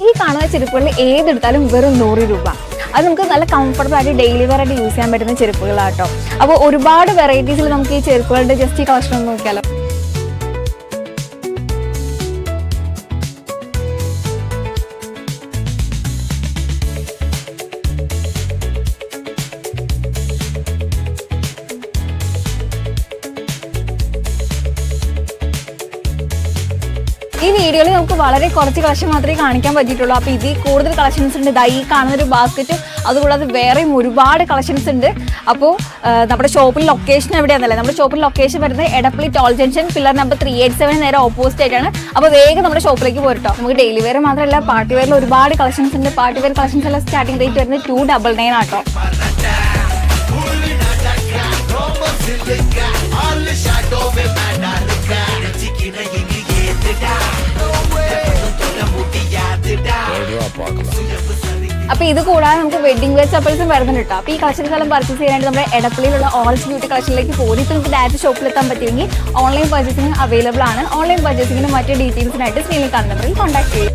ഈ കാണുന്ന ചെരുപ്പുകളിൽ ഏതെടുത്താലും വെറും 100 രൂപ. അത് നമുക്ക് നല്ല കംഫർട്ടബിൾ ആയിട്ട് ഡെയിലി വെയർ ആയിട്ട് യൂസ് ചെയ്യാൻ പറ്റുന്ന ചെരുപ്പുകളാട്ടോ. അപ്പോൾ ഒരുപാട് വെറൈറ്റീസിൽ നമുക്ക് ഈ ചെരുപ്പുകളുടെ ജസ്റ്റ് ഈ കളക്ഷൻ ഒന്ന് നോക്കിയാലോ. ഈ വീഡിയോയിൽ നമുക്ക് വളരെ കുറച്ച് കളക്ഷൻ മാത്രമേ കാണിക്കാൻ പറ്റിയിട്ടുള്ളൂ. അപ്പോൾ ഇതിൽ കൂടുതൽ കളക്ഷൻസ് ഉണ്ട്. ഈ കാണുന്നൊരു ബാസ്ക്കറ്റ്, അതുകൂടാതെ വേറെയും ഒരുപാട് കളക്ഷൻസ് ഉണ്ട്. അപ്പോൾ നമ്മുടെ ഷോപ്പിൽ ലൊക്കേഷൻ എവിടെയാണെന്നല്ലേ, നമ്മുടെ ഷോപ്പിൽ ലൊക്കേഷൻ വരുന്നത് Edappally toll junction pillar number 387 നേരെ ഓപ്പോസിറ്റ് ആയിട്ടാണ്. അപ്പോൾ വേഗം നമ്മുടെ ഷോപ്പിലേക്ക് പോരട്ടോ. നമുക്ക് ഡെയിലി വെയർ മാത്രമല്ല പാർട്ടി വെയറിൽ ഒരുപാട് കളക്ഷൻസ് ഉണ്ട്. പാർട്ടി വെയർ കളക്ഷൻസ് എല്ലാം സ്റ്റാർട്ടിംഗ് റേറ്റ് വരുന്നത് 299 ആട്ടോ. അപ്പോൾ ഇത് കൂടാതെ നമുക്ക് വെഡിങ് വെയർ ചപ്പൽസും വരുന്നുണ്ട് കേട്ടോ. അപ്പോൾ ഈ കളക്ഷൻസ് എല്ലാം പർച്ചേസ് ചെയ്യാനായിട്ട് നമ്മുടെ എടപ്പള്ളിയിലുള്ള ഓൾസ് ബ്യൂട്ടി കളക്ഷനിലേക്ക് പോകും. ഇപ്പോൾ നമുക്ക് ഡയറക്റ്റ് ഷോപ്പിലെത്താൻ പറ്റുമെങ്കിൽ ഓൺലൈൻ പർച്ചേസിംഗ് അവൈലബിൾ ആണ്. ഓൺലൈൻ പർച്ചേസിംഗിന് മറ്റ് ഡീറ്റെയിൽസിനായിട്ട് സ്ക്രീനിൽ കാണുന്ന നമ്പറിൽ കോൺടാക്ട് ചെയ്യും.